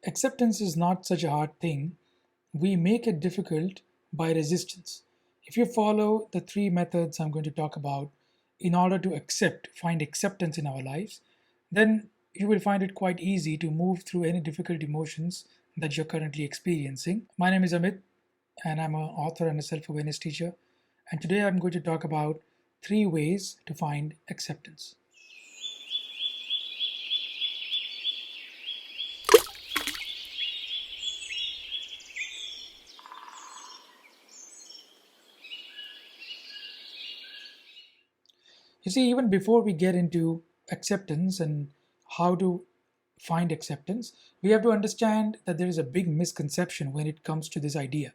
Acceptance is not such a hard thing. We make it difficult by resistance. If you follow the three methods I'm going to talk about in order to find acceptance in our lives, then you will find it quite easy to move through any difficult emotions that you're currently experiencing. My name is Amit, and I'm an author and a self awareness teacher. And today I'm going to talk about three ways to find acceptance. You see, even before we get into acceptance and how to find acceptance, we have to understand that there is a big misconception when it comes to this idea.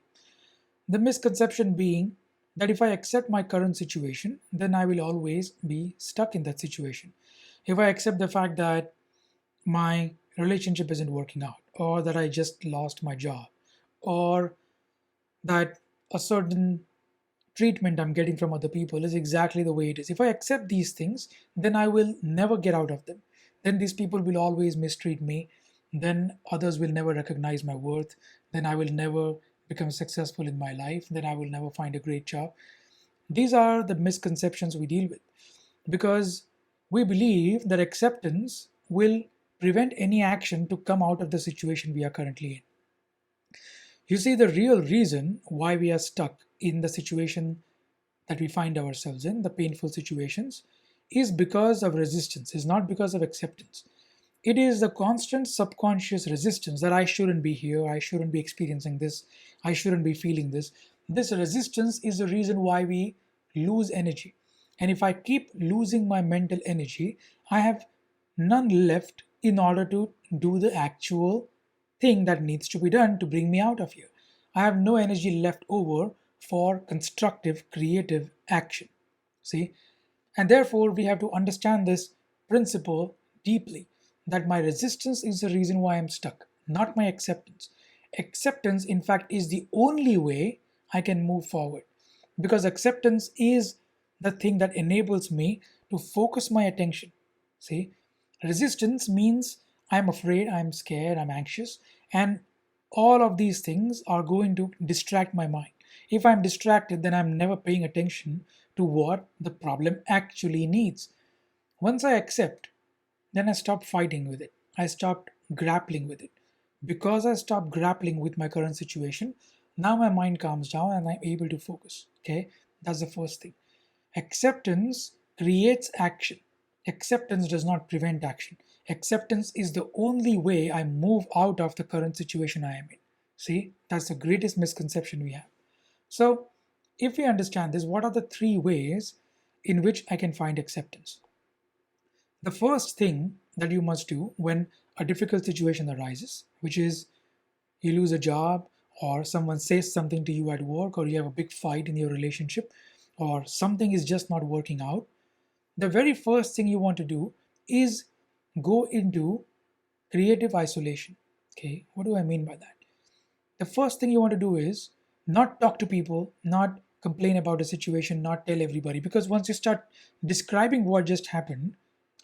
The misconception being that if I accept my current situation, then I will always be stuck in that situation. If I accept the fact that my relationship isn't working out, or that I just lost my job, or that a certain treatment I'm getting from other people is exactly the way it is. If I accept these things, then I will never get out of them. Then these people will always mistreat me. Then others will never recognize my worth. Then I will never become successful in my life. Then I will never find a great job. These are the misconceptions we deal with because we believe that acceptance will prevent any action to come out of the situation we are currently in. You see, the real reason why we are stuck in the situation that we find ourselves in, the painful situations, is because of resistance, is not because of acceptance. It is the constant subconscious resistance that I shouldn't be here, I shouldn't be experiencing this, I shouldn't be feeling this. This resistance is the reason why we lose energy. And if I keep losing my mental energy, I have none left in order to do the actual thing that needs to be done to bring me out of here. I have no energy left over for constructive, creative action. See? And therefore, we have to understand this principle deeply that my resistance is the reason why I'm stuck, not my acceptance. Acceptance, in fact, is the only way I can move forward because acceptance is the thing that enables me to focus my attention. See, resistance means I'm afraid, I'm scared, I'm anxious, and all of these things are going to distract my mind. If I'm distracted, then I'm never paying attention to what the problem actually needs. Once I accept, then I stop fighting with it. I stopped grappling with it. Because I stopped grappling with my current situation, now my mind calms down and I'm able to focus. Okay, that's the first thing. Acceptance creates action. Acceptance does not prevent action. Acceptance is the only way I move out of the current situation I am in. See, that's the greatest misconception we have. So, if we understand this, what are the three ways in which I can find acceptance? The first thing that you must do when a difficult situation arises, which is you lose a job, or someone says something to you at work, or you have a big fight in your relationship, or something is just not working out, the very first thing you want to do is go into creative isolation. Okay, what do I mean by that? The first thing you want to do is not talk to people, not complain about the situation, not tell everybody, because once you start describing what just happened,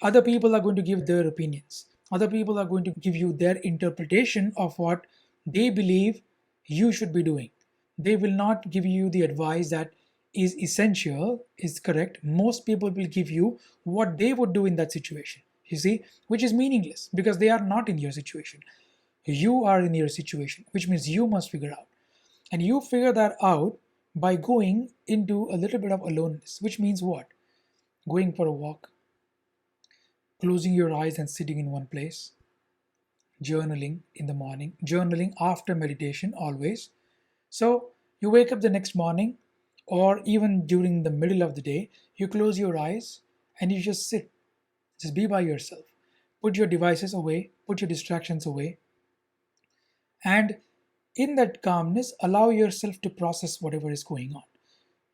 other people are going to give their opinions. Other people are going to give you their interpretation of what they believe you should be doing. They will not give you the advice that is essential, is correct. Most people will give you what they would do in that situation, you see, which is meaningless because they are not in your situation. You are in your situation, which means you must figure out. And you figure that out by going into a little bit of aloneness, which means what? Going for a walk, closing your eyes and sitting in one place, journaling in the morning, journaling after meditation always. So you wake up the next morning, or even during the middle of the day, you close your eyes and you just sit, just be by yourself. Put your devices away, put your distractions away, and in that calmness, allow yourself to process whatever is going on.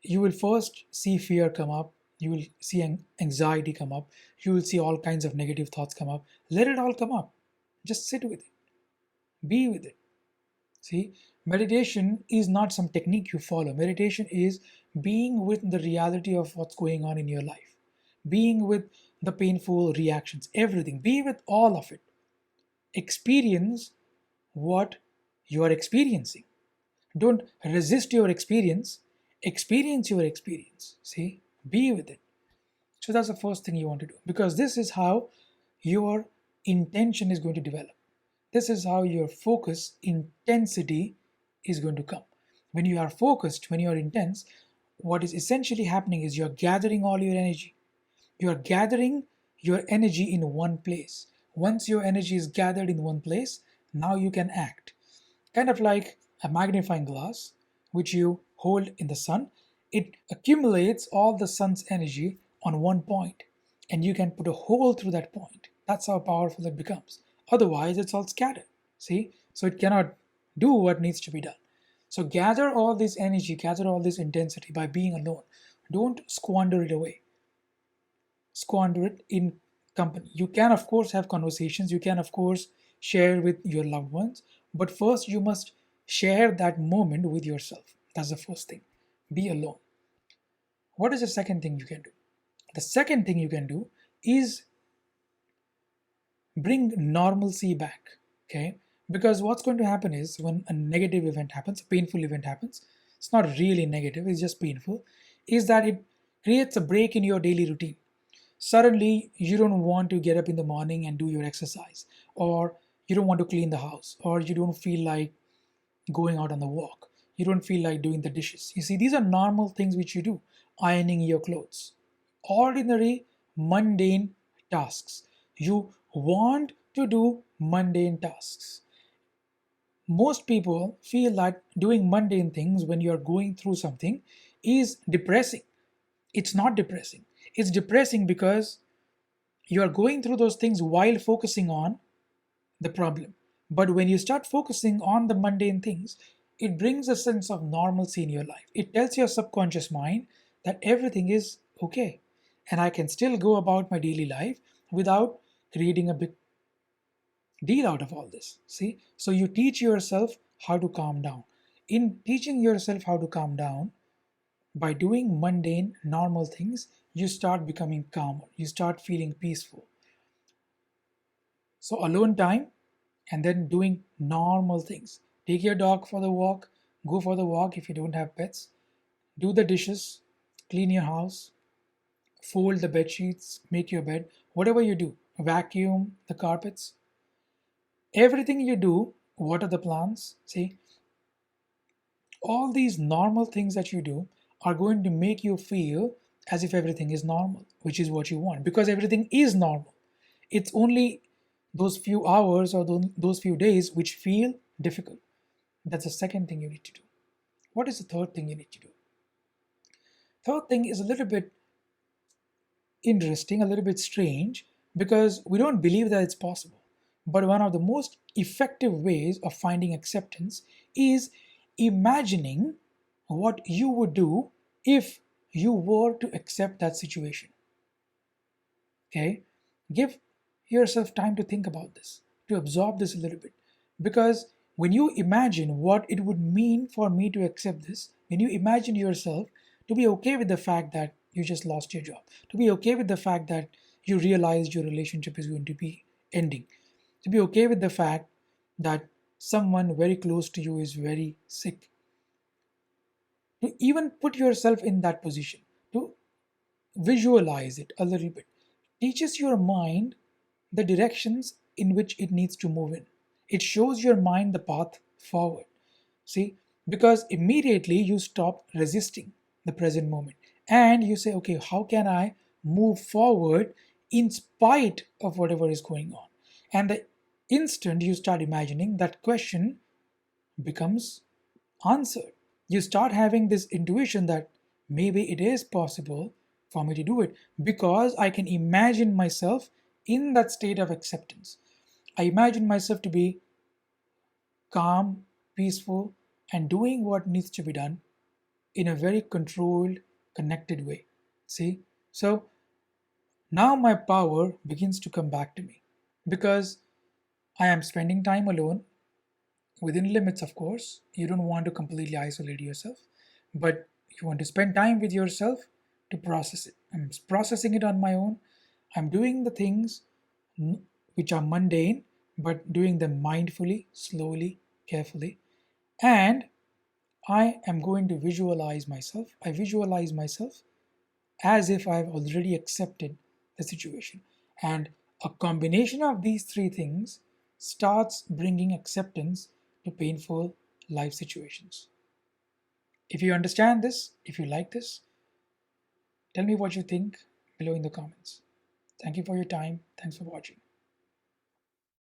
You will first see fear come up, you will see anxiety come up, you will see all kinds of negative thoughts come up. Let it all come up. Just sit with it, be with it. See, meditation is not some technique you follow. Meditation is being with the reality of what's going on in your life, being with the painful reactions, everything. Be with all of it. Experience what you are experiencing. Don't resist your experience your experience. See, be with it. So that's the first thing you want to do, because this is how your intention is going to develop. This is how your focus intensity is going to come. When you are focused, when you are intense, what is essentially happening is you're gathering all your energy. You're gathering your energy in one place. Once your energy is gathered in one place, now you can act. Kind of like a magnifying glass, which you hold in the sun. It accumulates all the sun's energy on one point, and you can put a hole through that point. That's how powerful it becomes. Otherwise, it's all scattered. See? So it cannot do what needs to be done. So gather all this energy, gather all this intensity by being alone. Don't squander it away. Squander it in company. You can, of course, have conversations, you can, of course, share with your loved ones, but first you must share that moment with yourself. That's the first thing. Be alone. What is the second thing you can do? The second thing you can do is bring normalcy back. Okay? Because what's going to happen is when a negative event happens, a painful event happens, it's not really negative, it's just painful, is that it creates a break in your daily routine. Suddenly you don't want to get up in the morning and do your exercise, or you don't want to clean the house, or you don't feel like going out on the walk, you don't feel like doing the dishes. You see, these are normal things which you do. Ironing your clothes, ordinary mundane tasks. You want to do mundane tasks. Most people feel that doing mundane things when you're going through something is depressing. It's not depressing. It's depressing because you are going through those things while focusing on the problem. But when you start focusing on the mundane things, it brings a sense of normalcy in your life. It tells your subconscious mind that everything is okay and I can still go about my daily life without creating a big deal out of all this. See? So you teach yourself how to calm down. In teaching yourself how to calm down, by doing mundane, normal things, you start becoming calmer. You start feeling peaceful. So, alone time and then doing normal things. Take your dog for the walk, go for the walk if you don't have pets, do the dishes, clean your house, fold the bed sheets, make your bed, whatever you do, vacuum the carpets, everything you do, water the plants. See, all these normal things that you do are going to make you feel as if everything is normal, which is what you want, because everything is normal. It's only those few hours or those few days which feel difficult. That's the second thing you need to do. What is the third thing you need to do? Third thing is a little bit interesting, a little bit strange, because we don't believe that it's possible. But one of the most effective ways of finding acceptance is imagining what you would do if you were to accept that situation. Okay? Give yourself time to think about this, to absorb this a little bit. Because when you imagine what it would mean for me to accept this, when you imagine yourself to be okay with the fact that you just lost your job, to be okay with the fact that you realized your relationship is going to be ending, to be okay with the fact that someone very close to you is very sick, to even put yourself in that position, to visualize it a little bit, teaches your mind the directions in which it needs to move in. It shows your mind the path forward. See, because immediately you stop resisting the present moment and you say, okay, how can I move forward in spite of whatever is going on? And the instant you start imagining, that question becomes answered. You start having this intuition that maybe it is possible for me to do it because I can imagine myself in that state of acceptance. I imagine myself to be calm, peaceful, and doing what needs to be done in a very controlled, connected way. See? So now my power begins to come back to me because I am spending time alone within limits, of course. You don't want to completely isolate yourself, but you want to spend time with yourself to process it. I'm processing it on my own. I'm doing the things which are mundane but doing them mindfully, slowly, carefully. And I am going to visualize myself. I visualize myself as if I've already accepted the situation. And a combination of these three things starts bringing acceptance to painful life situations. If you understand this, if you like this, tell me what you think below in the comments. Thank you for your time. Thanks for watching.